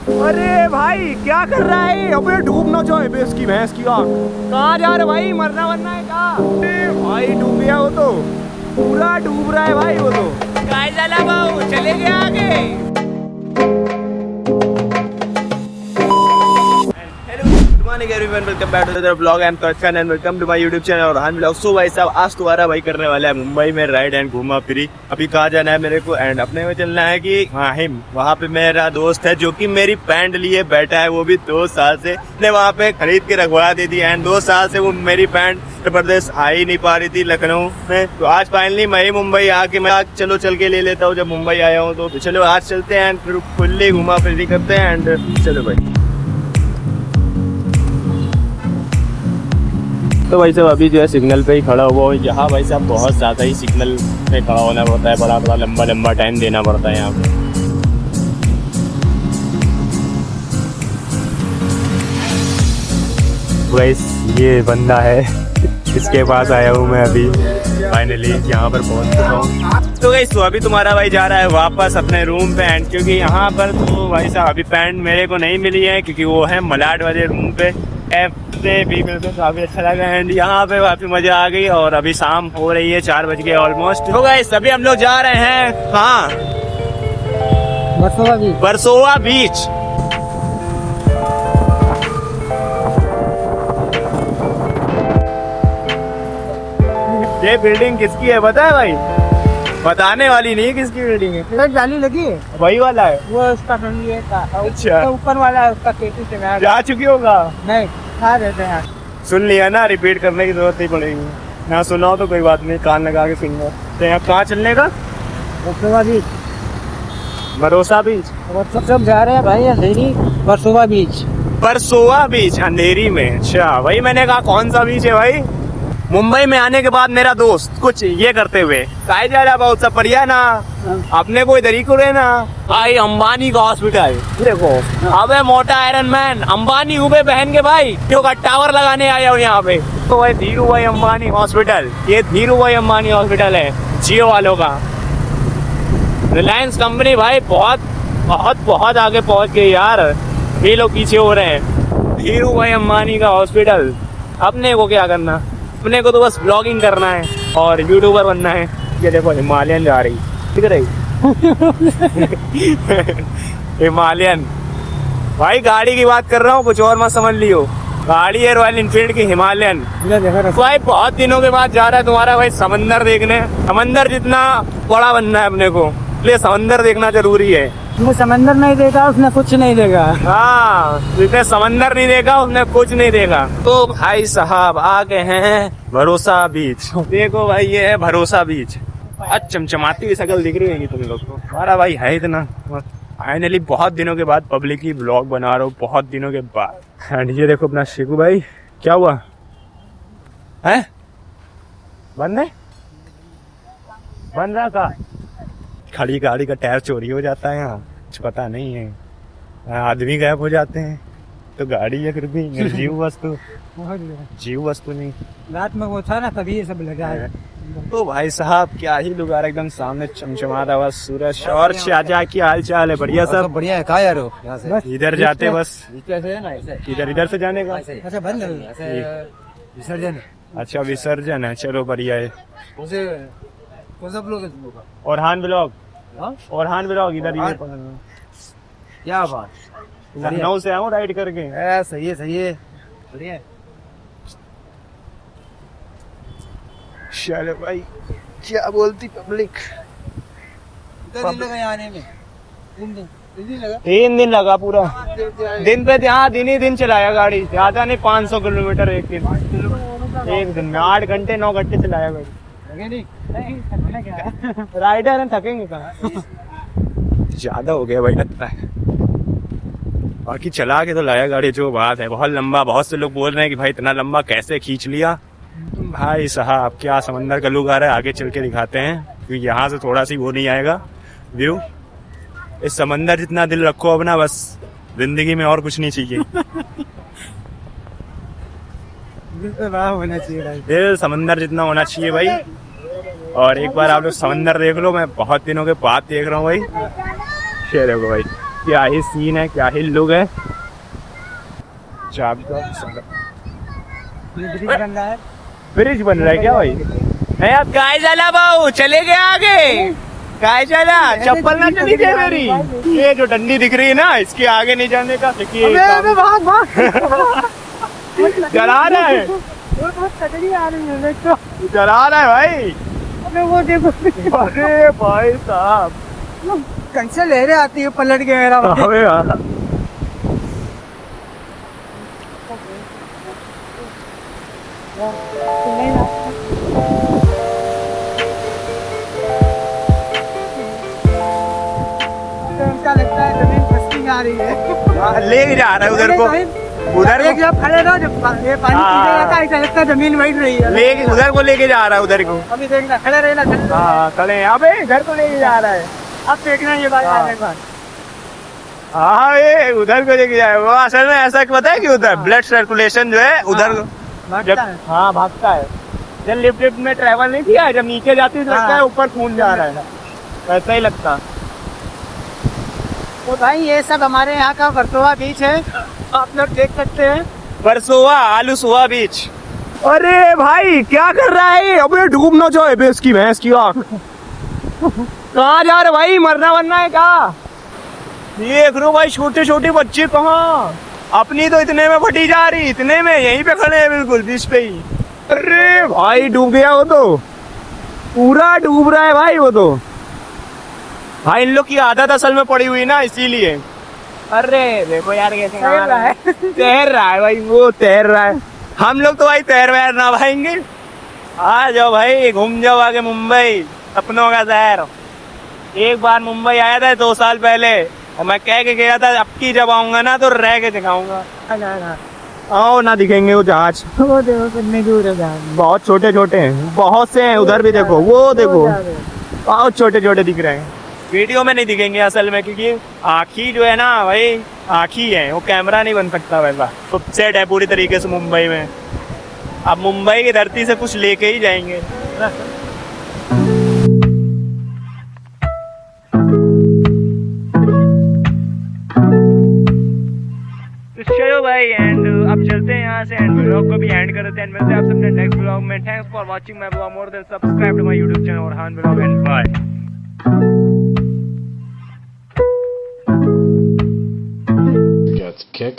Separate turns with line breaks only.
अरे भाई क्या कर रहा है? अबे डूब ना जाए बे इसकी भैंस की आँख। कहाँ जा रहे भाई? मरना वरना है क्या? अरे भाई डूब गया वो तो, पूरा डूब रहा है भाई वो तो। काय जाला बाबू, चले गए आगे। Welcome back to the blog. I am Taskan and welcome to my YouTube channel और ब्लॉग। सो भाई साहब आज तुम्हारा भाई करने वाला है मुंबई में राइड एंड घूमा फिरी। अभी कहाँ जाना है मेरे को एंड अपने में चलना है कि माहिम। वहाँ पे मेरा दोस्त है जो कि मेरी पैंट लिए बैठा है, वो भी 2 साल से ने वहाँ पे खरीद के रखवा दी थी एंड 2 साल से वो मेरी पैंट उत्तर प्रदेश आ ही नहीं पा रही थी लखनऊ में। तो आज फाइनली मैं मुंबई आके मैं चलो चल के ले लेता हूँ जब मुंबई आया हूँ। तो चलो आज चलते हैं फिर फुल्ली घुमा फिरी करते हैं एंड चलो भाई। तो भाई साहब अभी जो है सिग्नल पे ही खड़ा हुआ हूँ। यहाँ भाई साहब बहुत ज़्यादा ही सिग्नल पे खड़ा होना पड़ता है, बड़ा बड़ा लंबा लंबा टाइम देना पड़ता है यहाँ पे। गाइस ये बंदा है, इसके पास आया हूँ मैं अभी फाइनली यहाँ पर पहुँच चुका हूँ। तो गाइस तो अभी तुम्हारा भाई जा रहा है वापस अपने रूम पे एंड क्योंकि यहाँ पर तो भाई साहब अभी पैंट मेरे को नहीं मिली है क्योंकि वो है मलाड वाले रूम पे। से भी मिलकर काफी अच्छा लगा एंड यहाँ पे काफी मजा आ गई और अभी शाम हो रही है, 4 बज गए ऑलमोस्ट। तो गाइस अभी हम लोग जा रहे हैं कहाँ? बरसोवा बीच। ये बिल्डिंग किसकी है पता है भाई? बताने वाली नहीं है किसकी बिल्डिंग है।
जाली लगी है,
वही वाला है
वो उसका फैमिली है का।
अच्छा
ऊपर वाला है उसका खेती से मैं
जा चुकी होगा।
नहीं खा रहते हैं।
सुन लिया ना, रिपीट करने की जरूरत नहीं पड़ेगी। ना सुना हो तो कोई बात नहीं, कान लगा के सुन लो। तो यहाँ कहाँ चलने का?
बरसोवा बीच।
भरोसा बीच
सब जा रहे हैं भाई अंधेरी बरसोवा बीच।
बरसोवा बीच अंधेरी में? अच्छा वही मैंने कहा कौन सा बीच है भाई। मुंबई में आने के बाद मेरा दोस्त कुछ ये करते हुए काहे जा रहा बहुत सब बढ़िया ना अपने को इधर ही करे ना भाई। अंबानी का हॉस्पिटल देखो। अबे मोटा आयरन मैन अंबानी हुए बहन के भाई क्यों का टावर लगाने आया हूँ यहाँ पे। तो भाई धीरू भाई अंबानी हॉस्पिटल, ये धीरू भाई अंबानी हॉस्पिटल है जियो वालों का। रिलायंस कंपनी भाई बहुत बहुत बहुत आगे पहुँच गई यार, ये लोग पीछे हो रहे हैं। धीरू भाई अंबानी का हॉस्पिटल। अपने को क्या करना, अपने को तो बस ब्लॉगिंग करना है और यूट्यूबर बनना है। ये देखो हिमालयन जा रही, ठीक है हिमालयन भाई। गाड़ी की बात कर रहा हूँ, कुछ और मत समझ लियो। गाड़ी है रॉयल एनफील्ड की हिमालयन। भाई बहुत दिनों के बाद जा रहा है तुम्हारा भाई समंदर देखने। समंदर जितना बड़ा बनना है अपने को, इसलिए समंदर देखना जरूरी है।
वो समंदर नहीं देखा उसने कुछ नहीं देखा।
हाँ जिसने समंदर नहीं देखा उसने कुछ नहीं देखा। तो भाई साहब आ गए हैं भरोसा बीच। देखो भाई ये है भरोसा बीच। चमचमाती हुई शक्ल दिख रही है तुम लोग को। हमारा भाई है इतना फाइनली बहुत दिनों के बाद पब्लिकली ब्लॉग बना रहा हूँ, बहुत दिनों के बाद। एंड ये देखो अपना शिकू भाई। क्या हुआ है? बंद है? बंद रहा का? खड़ी गाड़ी का टायर चोरी हो जाता है यहाँ, कुछ पता नहीं है। आदमी गायब हो जाते हैं तो गाड़ी है फिर भी जीव वस्तु नहीं।
रात में वो था ना तभी ये सब लगा है।
तो भाई साहब क्या ही लुगार एकदम सामने चमचमा रहा हुआ सूरज। और शाहजहाँ की हाल चाल है? बढ़िया सब
बढ़िया है। कहाँ यार हो?
इधर जाते बस
इधर
इधर से जाने का।
अच्छा बंद है विसर्जन।
अच्छा विसर्जन है, चलो बढ़िया है।
कौन सा ब्लॉग है तुम लोग का?
औरहान ब्लॉग इधर ही।
क्या बात,
लखनऊ से आऊँ राइड करके।
सही है बढ़िया है।
चलो भाई क्या बोलती पब्लिक।
लगा आने में
3 दिन लगा पूरा। दिन पे हाँ दिन ही दिन चलाया गाड़ी, ज्यादा नहीं 500 किलोमीटर एक दिन में। 8 घंटे 9 घंटे चलाया गाड़ी। राइडर हैं थकेंगे कहाँ। ज्यादा हो गया भाई लगता है। बाकी चला के तो लाया गाड़ी, जो बात है। बहुत लंबा, बहुत से लोग बोल रहे हैं कि भाई इतना लंबा कैसे खींच लिया। भाई साहब क्या समंदर का लुक आ रहा है, आगे चल के दिखाते हैं क्योंकि यहाँ से थोड़ा सी वो नहीं आएगा व्यू। इस समंदर जितना दिल रखो अपना, बस जिंदगी में और कुछ नहीं चाहिए।
होना चाहिए
दिल समंदर जितना होना चाहिए भाई। और एक बार आप लोग समंदर देख लो, मैं बहुत दिनों के बाद देख रहा हूँ भाई। ये देखो भाई क्या ही सीन है, क्या ही लुक है। चाबी तो
ब्रिज बन रहा है।
ब्रिज बन रहा है क्या भाई? नहीं अब काय चला भाऊ, चले गए आगे। काय चला, चप्पल ना चली जाए मेरी। ये जो डंडी दिख रही है ना, इसके आगे नहीं जाने का।
अबे भाग भाग।
डरा रहा है,
वो बहुत तगड़ी आ रही है देखो।
डरा रहा है भाई।
अबे वो देखो।
अरे भाई साहब,
कैसे लहरें आती है, पलट के मेरा भाई।
अबे यार।
उनका लगता है जमीन फंसती जा रही है।
ले जा रहा है उधर को, उधर
एक जब खड़े रहो, जब ये पानी पीछे जाता है, ऐसा लगता है जमीन बैठ रही है।
लेके उधर को लेके जा रहा है, उधर को।
अभी देखना, खड़े रहना।
हाँ खड़े, अबे घर को लेके जा रहा है।
अब देखना ये बात आने के बाद।
हाँ ये उधर को लेके जाए। वो असल में ऐसा पता है कि उधर ब्लड सर्कुलेशन जो है उधर जब, हाँ भागता है। जब लिफ्ट में ट्रैवल नहीं किया है, जब नीचे जाती है तो लगता है ऊपर खून जा रहा है, वैसा ही लगता।
तो भाई ये सब हमारे यहाँ का वर्सोवा बीच है, आप लोग देख सकते हैं।
वर्सोवा आलूसोवा बीच। अरे भाई क्या कर रहा है? अबे डूब ना जाए बे इसकी भैंस की आँख। कहाँ जा रहे भाई, मरना वरना है क्या? देख लो भाई, छोटे छोटे बच्चे कहाँ, अपनी तो इतने में फटी जा रही, इतने में यहीं पे खड़े हैं बिल्कुल बीच पे ही। अरे भाई डूब गया वो तो, पूरा डूब रहा है भाई वो तो। भाई इन लोग की आदत असल में पड़ी हुई ना, इसीलिए। अरे देखो यार कैसे
तैर रहा है।
तैर रहा है भाई, वो तैर रहा है। हम लोग तो भाई तैर वैर ना पाएंगे। आ जाओ भाई, घूम जाओ आगे मुंबई, सपनों का शहर। एक बार मुंबई आया था 2 साल पहले, और मैं कह के गया था अब की जब आऊंगा ना तो रह के दिखाऊंगा। आओ ना दिखेंगे वो जहाज।
वो देखो कितने दूर है जहाज।
बहुत छोटे छोटे हैं, बहुत से हैं उधर भी देखो, वो देखो बहुत छोटे छोटे दिख रहे हैं। वीडियो में नहीं दिखेंगे असल में, क्योंकि आँखी जो है ना भाई, आँखी है, वो कैमरा नहीं बन सकता वैसा। तो सेट है पूरी तरीके से मुंबई में। अब मुंबई की धरती से कुछ लेके ही जाएंगे। तो चलो भाई, एंड अब चलते हैं यहाँ से, एंड ब्लॉग को भी एंड करते हैं। मिलते हैं आप सबने नेक्स्ट ब्लॉग में। Thanks for watching my blog, more than subscribe to my YouTube channel orhan blog, and bye.
Got the kick.